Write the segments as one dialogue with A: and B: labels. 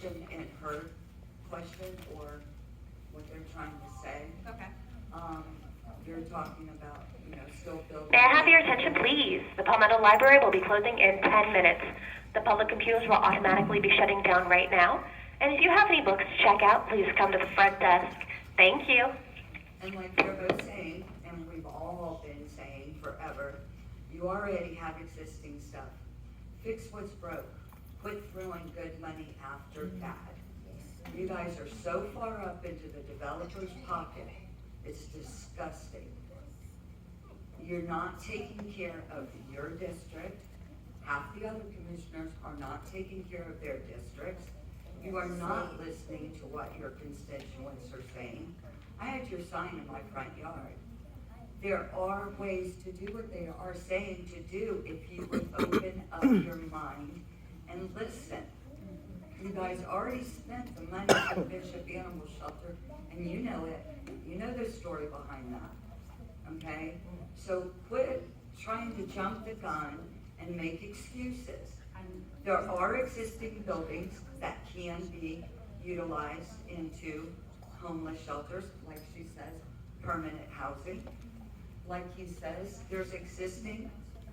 A: question in her question or what they're trying to say.
B: Okay.
A: You're talking about, still building.
C: May I have your attention, please? The Palmetto Library will be closing in 10 minutes. The public computers will automatically be shutting down right now. And if you have any books to check out, please come to the front desk. Thank you.
A: And like they're both saying, and we've all been saying forever, you already have existing stuff. Fix what's broke. Quit throwing good money after bad. You guys are so far up into the developer's pocket, it's disgusting. You're not taking care of your district. Half the other commissioners are not taking care of their districts. You are not listening to what your constituents are saying. I had your sign in my front yard. There are ways to do what they are saying to do if you would open up your mind and listen. You guys already spent the money for Bishop Animal Shelter, and you know it. You know the story behind that, okay? So quit trying to jump the gun and make excuses. There are existing buildings that can be utilized into homeless shelters, like she says, permanent housing. Like he says, there's existing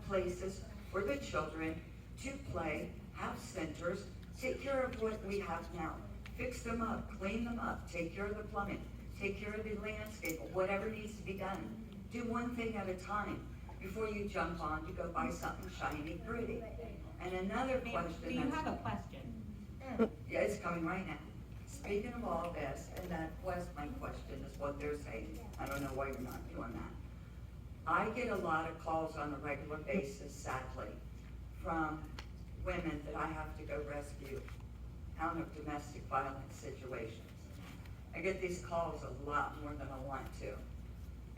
A: places for the children to play, have centers, take care of what we have now. Fix them up, clean them up, take care of the plumbing, take care of the landscape, whatever needs to be done. Do one thing at a time before you jump on to go buy something shiny, pretty. And another question.
B: Do you have a question?
A: Yeah, it's coming right now. Speaking of all this, and that was my question, is what they're saying. I don't know why you're not doing that. I get a lot of calls on a regular basis, sadly, from women that I have to go rescue out of domestic violence situations. I get these calls a lot more than I want to.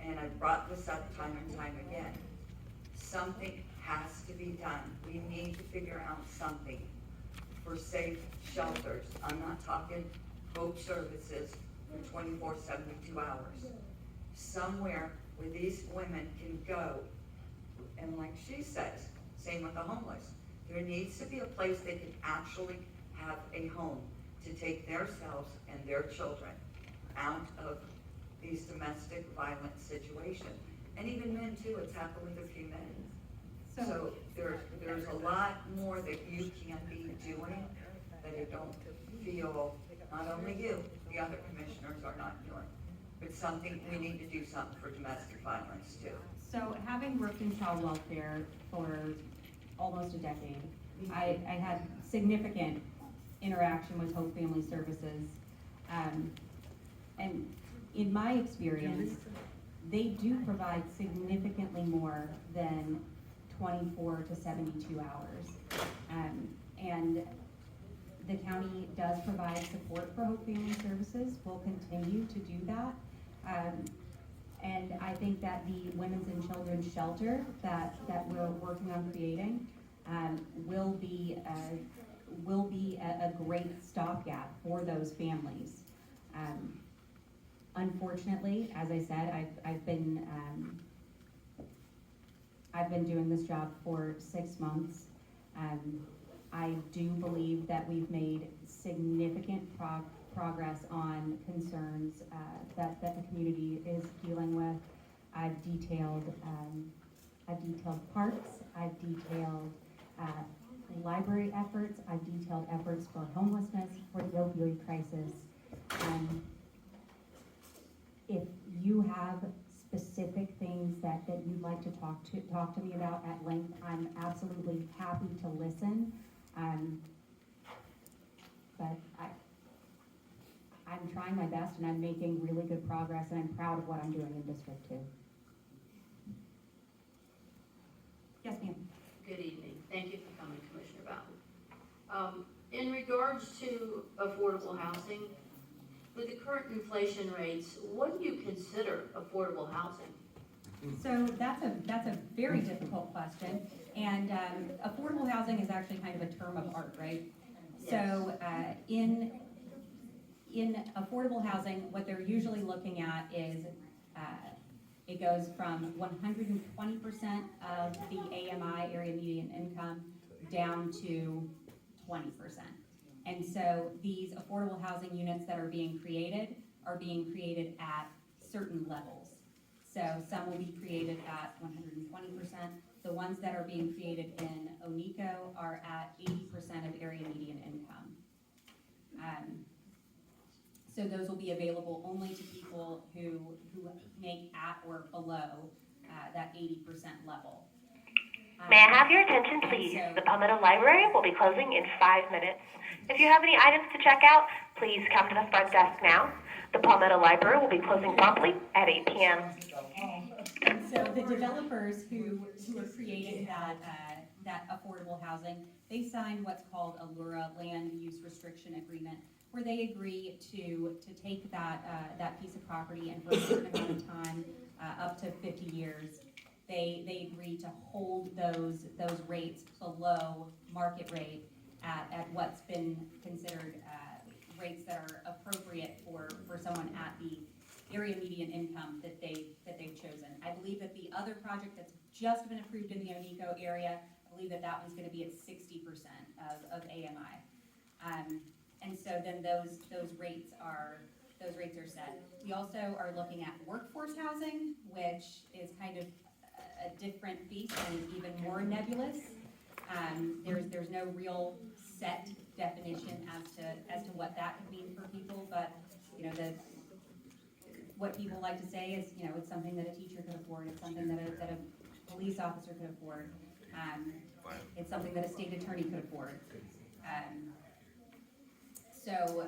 A: And I've brought this up time and time again. Something has to be done. We need to figure out something for safe shelters. I'm not talking Hope Services for 24, 72 hours. Somewhere where these women can go, and like she says, same with the homeless, there needs to be a place they can actually have a home to take themselves and their children out of these domestic violence situations. And even men too, it's happened with a few men. So there's a lot more that you can be doing that I don't feel, not only you, the other commissioners are not doing. But something, we need to do something for domestic violence too.
B: So having worked in child welfare for almost a decade, I had significant interaction with Hope Family Services. And in my experience, they do provide significantly more than 24 to 72 hours. And the county does provide support for Hope Family Services. We'll continue to do that. And I think that the Women's and Children's Shelter that we're working on creating will be a great stopgap for those families. Unfortunately, as I said, I've been doing this job for 6 months. I do believe that we've made significant progress on concerns that the community is dealing with. I've detailed parks, I've detailed library efforts, I've detailed efforts for homelessness, for the opioid crisis. If you have specific things that you'd like to talk to me about at length, I'm absolutely happy to listen. But I'm trying my best and I'm making really good progress and I'm proud of what I'm doing in District 2. Yes, ma'am.
D: Good evening. Thank you for coming, Commissioner Bowden. In regards to affordable housing, with the current inflation rates, what do you consider affordable housing?
B: So that's a very difficult question, and affordable housing is actually kind of a term of art, right?
D: Yes.
B: So in affordable housing, what they're usually looking at is it goes from 120% of the AMI, area median income, down to 20%. And so these affordable housing units that are being created at certain levels. So some will be created at 120%. The ones that are being created in Onico are at 80% of area median income. So those will be available only to people who make at or below that 80% level.
C: May I have your attention, please? The Palmetto Library will be closing in 5 minutes. If you have any items to check out, please come to the front desk now. The Palmetto Library will be closing promptly at 8 p.m.
B: And so the developers who are creating that affordable housing, they signed what's called a LURA, Land Use Restriction Agreement, where they agree to take that piece of property and for a certain amount of time, up to 50 years, they agree to hold those rates below market rate at what's been considered rates that are appropriate for someone at the area median income that they've chosen. I believe that the other project that's just been approved in the Onico area, I believe that one's going to be at 60% of AMI. And so then those rates are set. We also are looking at workforce housing, which is kind of a different beast and even more nebulous. There's no real set definition as to what that could mean for people, but what people like to say is, it's something that a teacher could afford, it's something that a police officer could afford, it's something that a state attorney could afford. So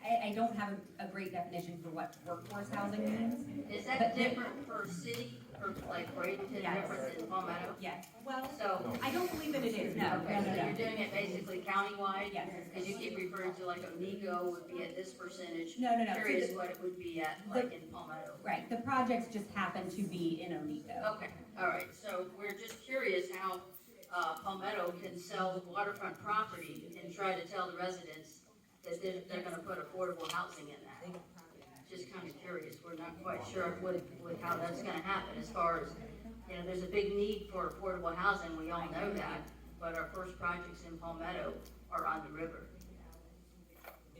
B: I don't have a great definition for what workforce housing means.
D: Is that different per city, or like Bradenton,
B: Yes.
D: different than Palmetto?
B: Yeah, well,
D: So,
B: I don't believe that it is, no.
D: okay, so
B: No.
D: you're doing it basically countywide?
B: Yes.
D: Because you keep referring to like Onico would be at this percentage.
B: No. So
D: Curious what it would be at, like in Palmetto.
B: Right, the projects just happen to be in Onico.
D: Okay, all right, so we're just curious how Palmetto can sell waterfront property and try to tell the residents that they're gonna put affordable housing in that. Just kind of curious, we're not quite sure how that's gonna happen as far as, there's a big need for affordable housing, we all know that, but our first projects in Palmetto are on the river,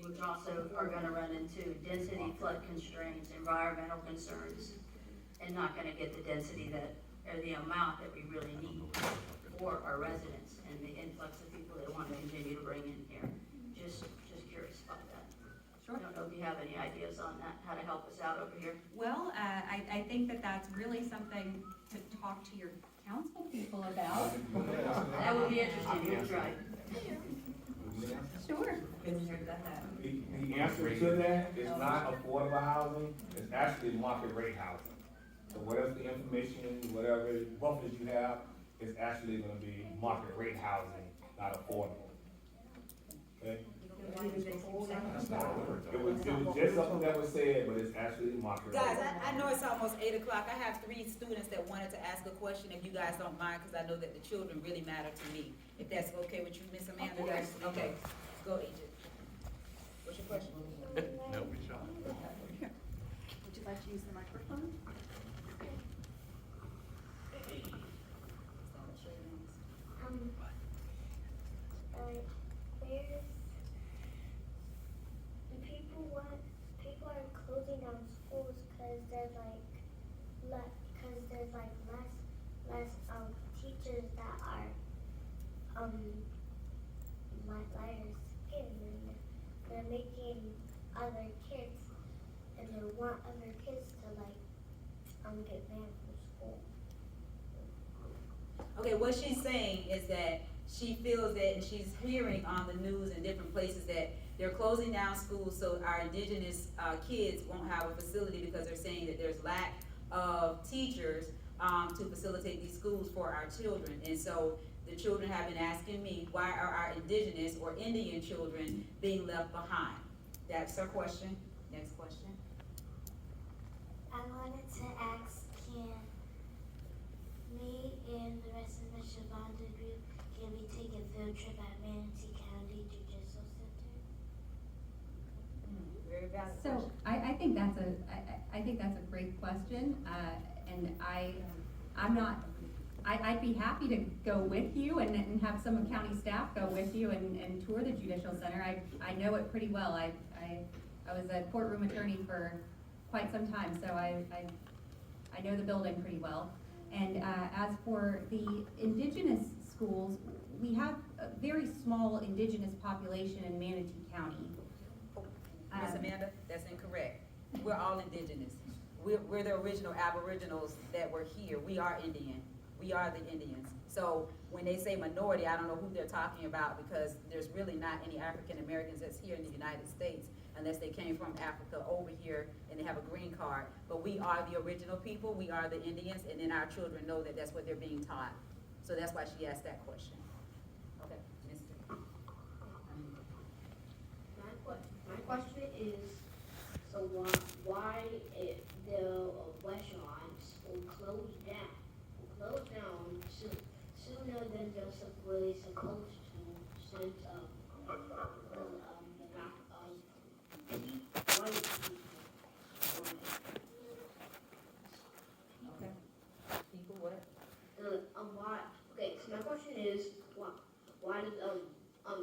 D: which also are gonna run into density, flood constraints, environmental concerns, and not gonna get the density or the amount that we really need for our residents and the influx of people that want to continue to bring in here. Just curious about that.
B: Sure.
D: I don't know if you have any ideas on that, how to help us out over here.
B: Well, I think that that's really something to talk to your council people about.
D: That would be interesting, you try.
B: Sure.
E: The answer to that is not affordable housing, it's actually market rate housing. So whatever the information, whatever buffers you have, it's actually gonna be market rate housing, not affordable. Okay? It was just something that was said, but it's actually market rate.
F: Guys, I know it's almost 8 o'clock. I have 3 students that wanted to ask a question, if you guys don't mind, because I know that the children really matter to me. If that's okay with you, Miss Amanda?
D: Yes.
F: Okay, go, Egypt. What's your question?
G: No, we shot.
F: Would you like to use the microphone?
H: People are closing down schools because there's less teachers that are liars and they're making other kids and they want other kids to get banned from school.
F: Okay, what she's saying is that she feels that, and she's hearing on the news in different places that they're closing down schools so our indigenous kids won't have a facility because they're saying that there's lack of teachers to facilitate these schools for our children. And so the children have been asking me, why are our indigenous or Indian children being left behind? That's her question. Next question.
H: I wanted to ask, can me and the rest of the Shabanda group, can we take a field trip at Manatee County Judicial Center?
F: Very valid
B: So
F: question.
B: I think that's a great question, and I'm not I'd be happy to go with you and have some of county staff go with you and tour the Judicial Center. I know it pretty well. I was a courtroom attorney for quite some time, so I know the building pretty well. And as for the indigenous schools, we have a very small indigenous population in Manatee County.
F: Miss Amanda, that's incorrect. We're all indigenous. We're the original aboriginals that were here. We are Indian. We are the Indians. So when they say minority, I don't know who they're talking about, because there's really not any African Americans that's here in the United States unless they came from Africa over here and they have a green card. But we are the original people. We are the Indians, and then our children know that that's what they're being taught. So that's why she asked that question. Okay, Mr.
G: My question is, so why the restaurants will close down sooner than they're really supposed to, since the lack of white people.
F: Okay. People what?
G: Okay, so my question is, why did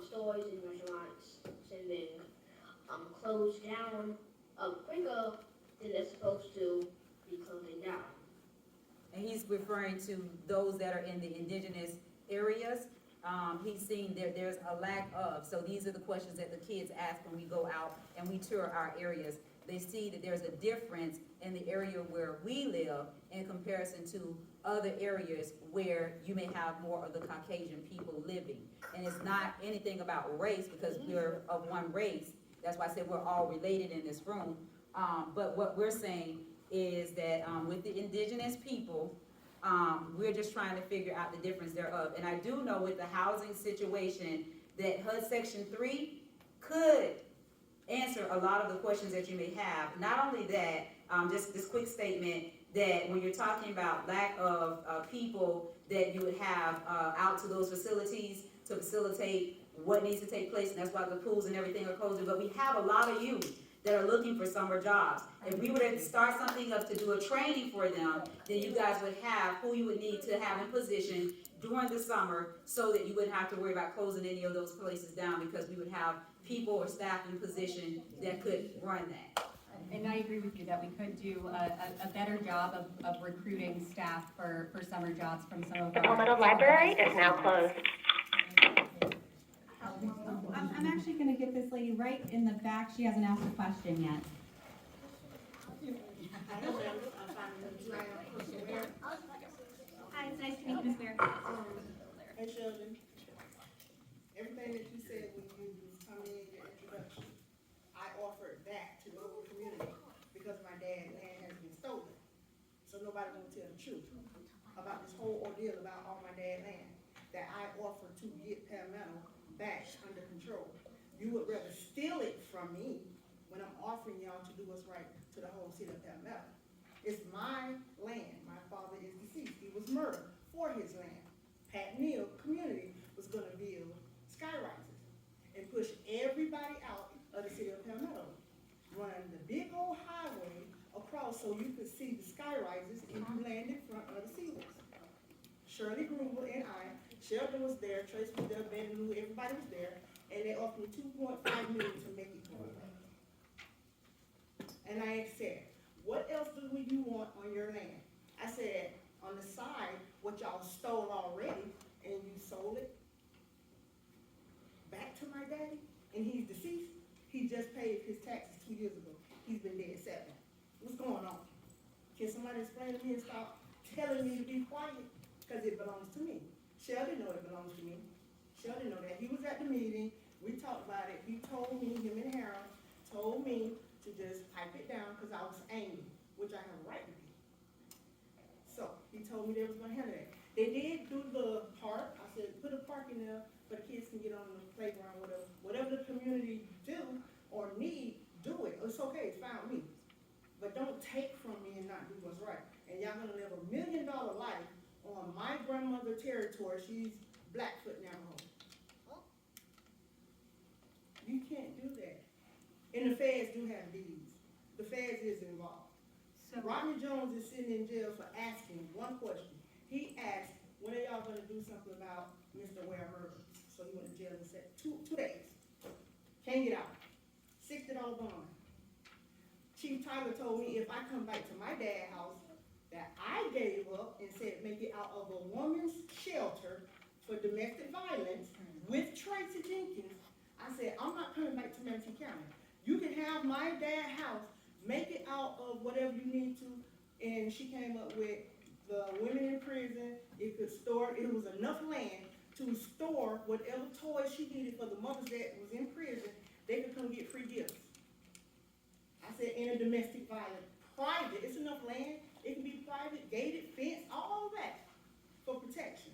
G: stores and restaurants sending close down quicker than they're supposed to be closing down?
F: And he's referring to those that are in the indigenous areas. He's seeing there's a lack of, so these are the questions that the kids ask when we go out and we tour our areas. They see that there's a difference in the area where we live in comparison to other areas where you may have more of the Caucasian people living. And it's not anything about race, because we're of one race. That's why I said we're all related in this room. But what we're saying is that with the indigenous people, we're just trying to figure out the difference thereof. And I do know with the housing situation that HUD Section 3 could answer a lot of the questions that you may have. Not only that, just this quick statement, that when you're talking about lack of people that you would have out to those facilities to facilitate what needs to take place, and that's why the pools and everything are closing, but we have a lot of youth that are looking for summer jobs. If we were to start something up to do a training for them, then you guys would have who you would need to have in position during the summer, so that you wouldn't have to worry about closing any of those places down, because we would have people or staff in position that could run that.
B: And I agree with you that we could do a better job of recruiting staff for summer jobs from some of
C: The
B: our.
C: Palmetto Library is now closed.
B: I'm actually gonna get this lady right in the back. She hasn't asked a question yet. Hi, it's nice to meet you, Ms. Ware.
I: Hey Sheldon, everything that you said when you was coming in your introduction, I offered that to the local community because my dad's land has been stolen. So nobody won't tell the truth about this whole ordeal about all my dad's land that I offered to get Palmetto back under control. You would rather steal it from me when I'm offering y'all to do what's right to the whole city of Palmetto. It's my land. My father is deceased. He was murdered for his land. Pat Neal community was gonna build skyrises and push everybody out of the city of Palmetto. Run the big old highway across so you could see the skyrises and you land in front of the Seawolves. Shirley Gruber and I, Sheldon was there, Trace was there, Betty Lou, everybody was there, and they offered me $2.5 million to make it go. And I said, what else do you want on your land? I said, on the side, what y'all stole already, and you sold it back to my daddy, and he's deceased. He just paid his taxes 2 years ago. He's been dead 7. What's going on? Can somebody explain to me and stop telling me to be quiet? Because it belongs to me. Sheldon know it belongs to me. Sheldon know that. He was at the meeting. We talked about it. He told me, him and Harold told me to just pipe it down because I was angry, which I have a right to be. So he told me they was gonna handle that. They did do the park. I said, put a park in there so the kids can get on the playground, whatever the community do or need, do it. It's okay, it's fine with me. But don't take from me and not do what's right. And y'all gonna live $1 million life on my grandmother's territory. She's Blackfoot Navajo. You can't do that. And the feds do have deeds. The feds is involved.
B: So,
I: Rodney Jones is sitting in jail for asking one question. He asked when are y'all gonna do something about Mr. Ware murder? So he went to jail and said, two days. Can't get out. $60 bond. Chief Tyler told me if I come back to my dad's house, that I gave up and said make it out of a woman's shelter for domestic violence with Tracy Jenkins. I said, I'm not coming back to Manatee County. You can have my dad's house, make it out of whatever you need to. And she came up with the women in prison, it could store, it was enough land to store whatever toys she needed for the mothers that was in prison, they could come get free gifts. I said, in a domestic violence, private, it's enough land, it can be private, gated, fenced, all that for protection.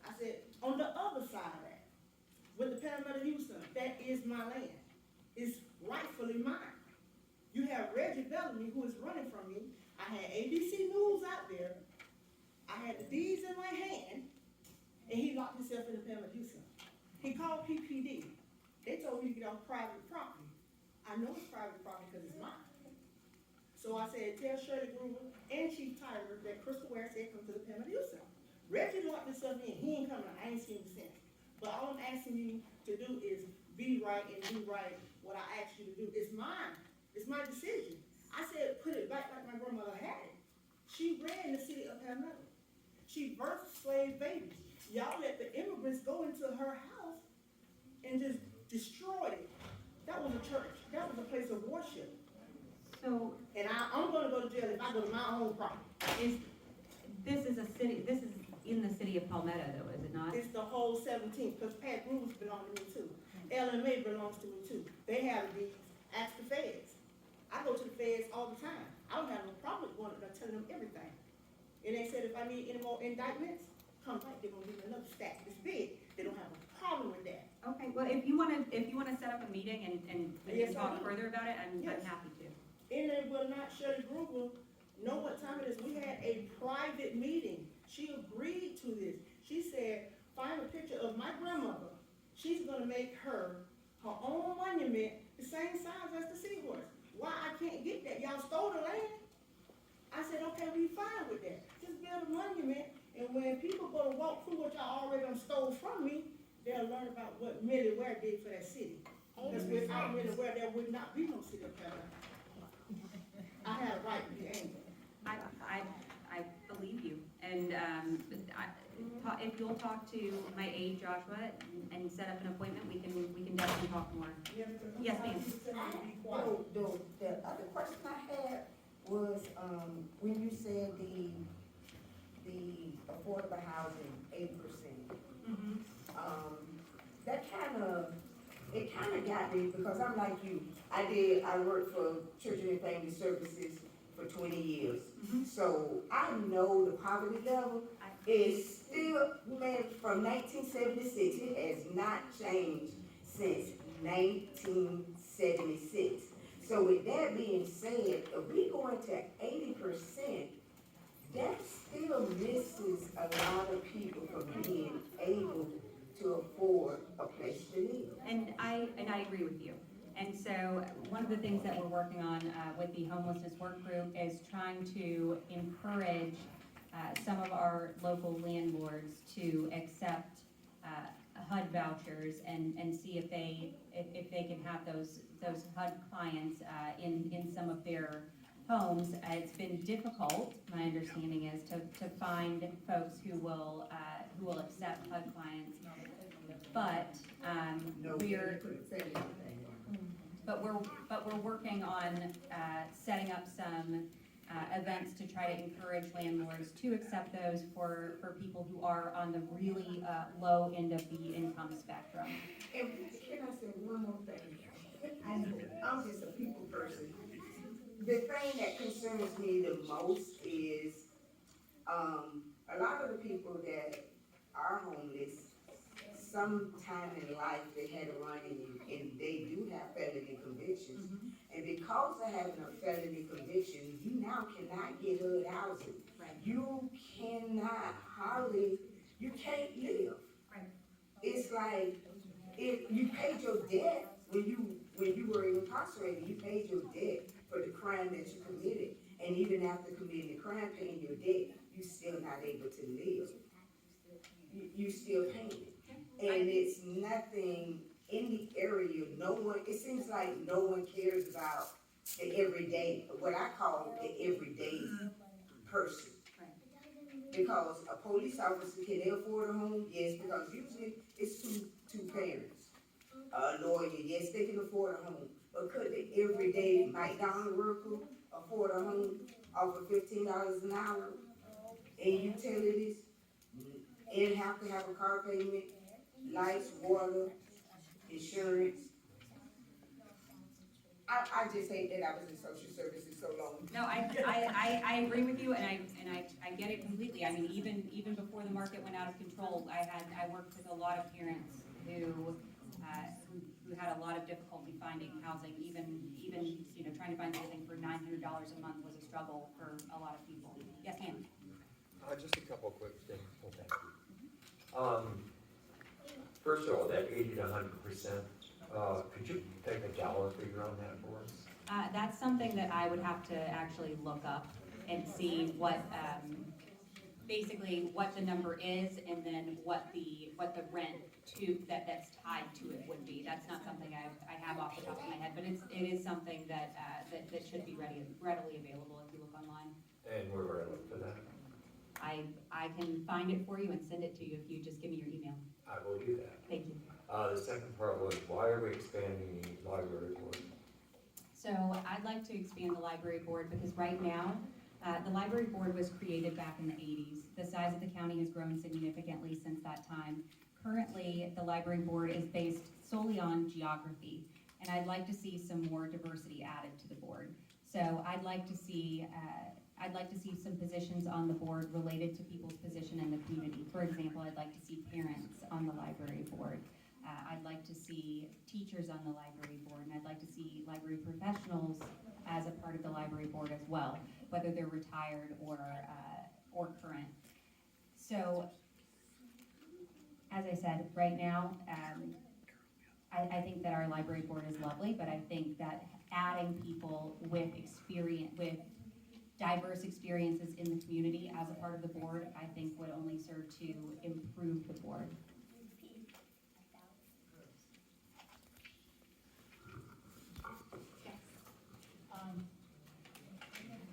I: I said, on the other side of that, with the Palmetto Houston, that is my land. It's rightfully mine. You have Reggie Bellamy, who is running from me. I had ABC News out there. I had the deeds in my hand, and he locked himself in the Palmetto Houston. He called PPD. They told me to get off private property. I know it's private property because it's mine. So I said, tell Shirley Groover and Chief Tyler that Crystal Ware said come to the Palmetto Houston. Reggie locked himself in. He ain't coming. I ain't seen him since. But all I'm asking you to do is be right and do right what I asked you to do. It's mine. It's my decision. I said, put it back like my grandmother had it. She ran the city of Palmetto. She birthed slave babies. Y'all let the immigrants go into her house and just destroyed it. That was a church. That was a place of worship.
B: So
I: And I'm gonna go to jail if I go to my own property.
B: this is in the city of Palmetto though, is it not?
I: It's the whole 17th, because Pat Grooves belongs to me too. LMA belongs to me too. They have these, ask the feds. I go to the feds all the time. I don't have no problem with going and telling them everything. And they said if I need any more indictments, come back, they're gonna give me another stack this big. They don't have a problem with that.
B: Okay, well, if you wanna set up a meeting and we
I: Yes,
B: can
I: I
B: talk
I: will.
B: further about it, I'm
I: Yes.
B: happy to.
I: And they will not, Shirley Groover, know what time it is. We had a private meeting. She agreed to this. She said, find a picture of my grandmother. She's gonna make her own monument the same size as the seahorse. Why I can't get that? Y'all stole the land? I said, okay, we fine with that. Just build a monument, and when people go to walk through what y'all already done stole from me, they'll learn about what Millie Ware did for that city. Because without Millie Ware, there would not be no city of Palmetto. I had a right to be angry.
B: I believe you, and, if you'll talk to my aide Joshua and set up an appointment, we can definitely talk more. Yes, ma'am.
J: The other question I had was, when you said the affordable housing, 8%. That it kind of got me, because I'm like you. I worked for Children and Family Services for 20 years. So I know the poverty level is still, man, from 1976, it has not changed since 1976. So with that being said, if we go into 80%, that still misses a lot of people from being able to afford a place to live.
B: And I agree with you. And so one of the things that we're working on with the homelessness work group is trying to encourage some of our local landlords to accept HUD vouchers and see if they can have those HUD clients in some of their homes. It's been difficult, my understanding is, to find folks who will accept HUD clients. But we're working on setting up some events to try to encourage landlords to accept those for people who are on the really low end of the income spectrum.
J: And can I say one more thing? I'm just a people person. The thing that concerns me the most is a lot of the people that are homeless, sometime in life they had a run-in and they do have felony convictions. And because of having a felony conviction, you now cannot get HUD housing.
B: Right.
J: You cannot you can't live.
B: Right.
J: It's like, if you paid your debt when you were incarcerated, you paid your debt for the crime that you committed. And even after committing the crime, paying your debt, you still not able to live. you still paying it. And it's nothing in the area, no one, it seems like no one cares about the everyday, what I call the everyday person. Because a police officer, can they afford a home? Yes, because usually it's two parents. A lawyer, yes, they can afford a home, but could the everyday McDonald's worker afford a home off of $15 an hour? And utilities, and have to have a car payment, lights, water, insurance. I just hate that I was in social services so long.
B: No, I agree with you, and I get it completely. I mean, even before the market went out of control, I worked with a lot of parents who had a lot of difficulty finding housing, even, you know, trying to find something for $900 a month was a struggle for a lot of people. Yes, ma'am?
K: Just a couple of quick things, well, thank you. First of all, that 80 to 100%, could you take a dollar figure on that for us?
B: That's something that I would have to actually look up and see what, basically what the number is, and then what the rent that's tied to it would be. That's not something I have off the top of my head, but it is something that should be readily available if you look online.
K: And where would I look for that?
B: I can find it for you and send it to you if you just give me your email.
K: I will do that.
B: Thank you.
K: The second part was, why are we expanding the library board?
B: So I'd like to expand the library board because right now, the library board was created back in the 80s. The size of the county has grown significantly since that time. Currently, the library board is based solely on geography, and I'd like to see some more diversity added to the board. So I'd like to see some positions on the board related to people's position in the community. For example, I'd like to see parents on the library board. I'd like to see teachers on the library board, and I'd like to see library professionals as a part of the library board as well, whether they're retired or current. So, as I said, right now, I think that our library board is lovely, but I think that adding people with diverse experiences in the community as a part of the board, I think would only serve to improve the board.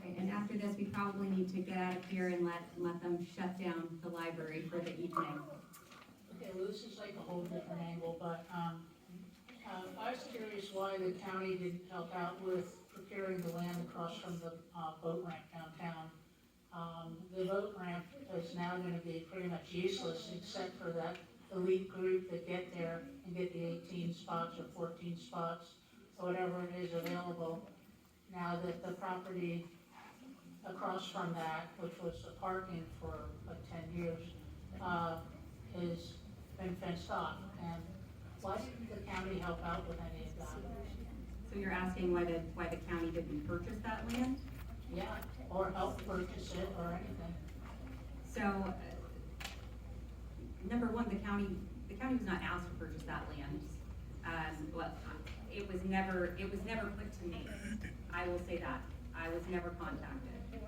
B: Okay, and after this, we probably need to get out of here and let them shut down the library for the evening.
L: Okay, well, this is like a whole different angle, but, I was curious why the county didn't help out with procuring the land across from the, boat ramp downtown. The boat ramp is now gonna be pretty much useless except for that elite group that get there and get the 18 spots or 14 spots, or whatever it is available. Now that the property across from that, which was the parking for like 10 years, has been fenced off. And why didn't the county help out with any of that?
B: So you're asking why the county didn't purchase that land?
L: Yeah, or help purchase it or anything.
B: So, number one, the county was not asked to purchase that land. Well, it was never put to me. I will say that. I was never contacted,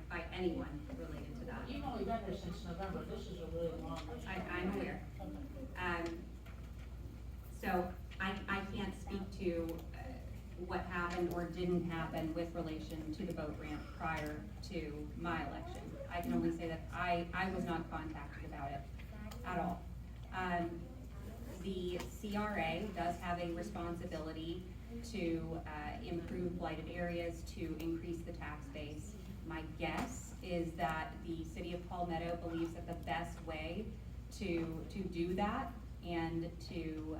B: by anyone related to that.
L: You've only been there since November. This is a really long.
B: I'm aware. So I can't speak to what happened or didn't happen with relation to the boat ramp prior to my election. I can only say that I was not contacted about it at all. The CRA does have a responsibility to improve blighted areas, to increase the tax base. My guess is that the city of Palmetto believes that the best way to do that and to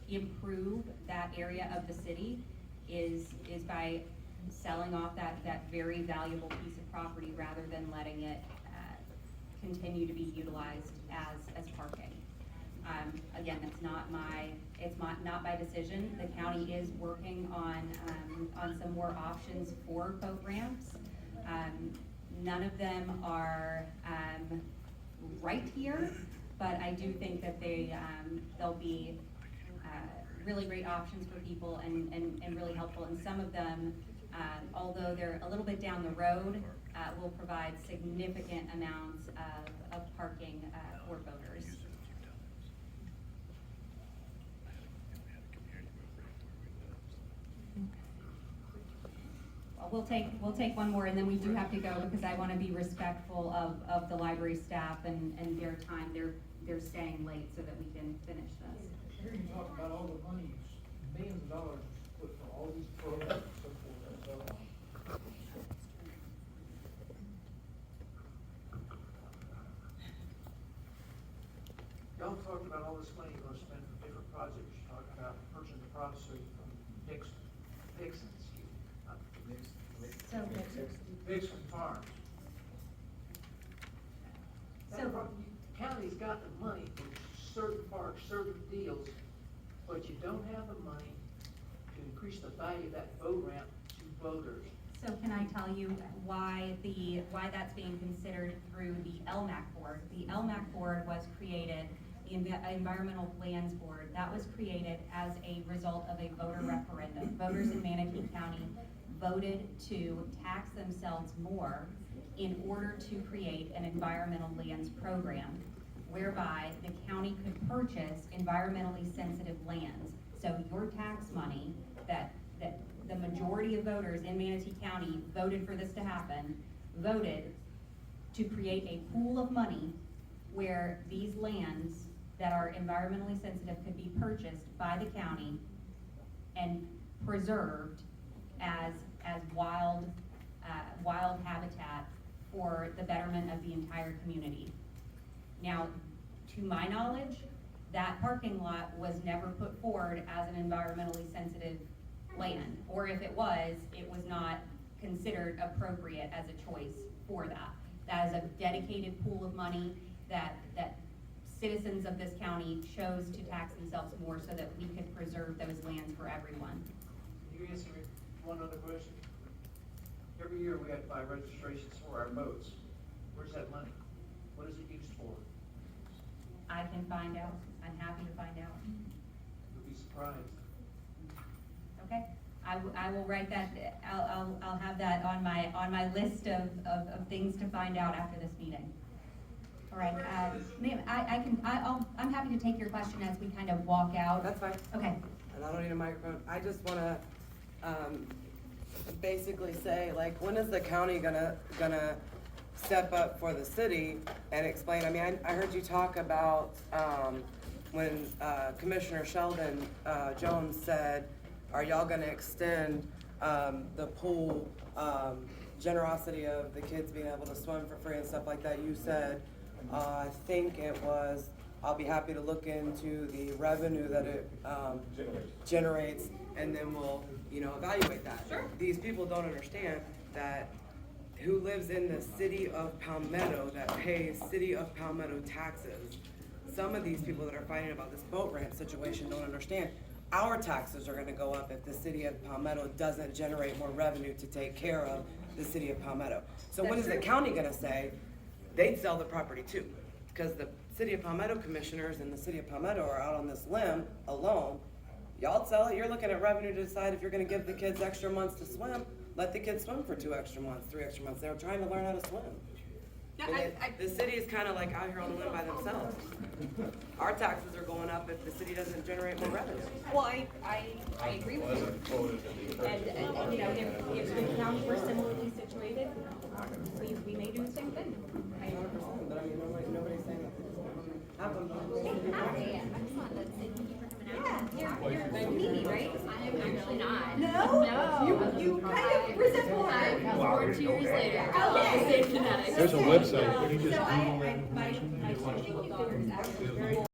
B: improve that area of the city is by selling off that very valuable piece of property rather than letting it continue to be utilized as parking. Again, it's not my decision. The county is working on some more options for boat ramps. None of them are right here, but I do think that they'll be really great options for people and really helpful. And some of them, although they're a little bit down the road, will provide significant amounts of parking for voters. Well, we'll take one more, and then we do have to go because I want to be respectful of the library staff and their time. They're staying late so that we can finish this.
L: Here you talk about all the money, millions of dollars put for all these programs and so forth and so on. Y'all talked about all this money you're gonna spend for different projects. You talked about purchasing the property from Dixon, excuse me, not
B: So,
L: Dixon Farms.
B: So-
L: The county's got the money for certain parks, certain deals, but you don't have the money to increase the value of that boat ramp to voters.
B: so can I tell you why that's being considered through the LMAC board? The LMAC board was created, the Environmental Lands Board, that was created as a result of a voter referendum. Voters in Manatee County voted to tax themselves more in order to create an environmental lands program whereby the county could purchase environmentally sensitive lands. So your tax money that the majority of voters in Manatee County voted for this to happen, voted to create a pool of money where these lands that are environmentally sensitive could be purchased by the county and preserved as wild habitat for the betterment of the entire community. Now, to my knowledge, that parking lot was never put forward as an environmentally sensitive land, or if it was not considered appropriate as a choice for that. That is a dedicated pool of money that citizens of this county chose to tax themselves more so that we could preserve those lands for everyone.
L: Can you answer me one other question? Every year we have to buy registrations for our boats. Where's that money? What is it used for?
B: I can find out. I'm happy to find out.
L: You'll be surprised.
B: Okay? I will write that, I'll have that on my list of things to find out after this meeting. All right, ma'am, I'm happy to take your question as we kind of walk out.
M: That's fine.
B: Okay.
M: And I don't need a microphone. I just wanna, basically say, like, when is the county gonna step up for the city and explain? I mean, I heard you talk about, when, Commissioner Sheldon, Jones said, are y'all gonna extend, the pool, generosity of the kids being able to swim for free and stuff like that? You said, I think it was, I'll be happy to look into the revenue that it, generates, and then we'll, evaluate that.
B: Sure.
M: These people don't understand that who lives in the city of Palmetto that pays city of Palmetto taxes. Some of these people that are fighting about this boat ramp situation don't understand. Our taxes are gonna go up if the city of Palmetto doesn't generate more revenue to take care of the city of Palmetto. So what is the county gonna say? They'd sell the property too, because the city of Palmetto commissioners and the city of Palmetto are out on this limb alone. Y'all sell it, you're looking at revenue to decide if you're gonna give the kids extra months to swim. Let the kids swim for 2 extra months, 3 extra months. They're trying to learn how to swim.
B: No,
M: The city is kinda like out here on the limb by themselves. Our taxes are going up if the city doesn't generate more revenue.
B: Well, I agree with you. And if the county were similarly situated, we may do the same thing.
M: But I mean, nobody's saying that. Have them.
B: You're Mimi, right?
G: I'm actually not.
B: No? You kind of resemble her.
G: I'm born 2 years later.
B: Okay.
G: Same genetics.
N: There's a website, can you just
B: So
N: Google that
B: my
N: information?
B: social worker is actually very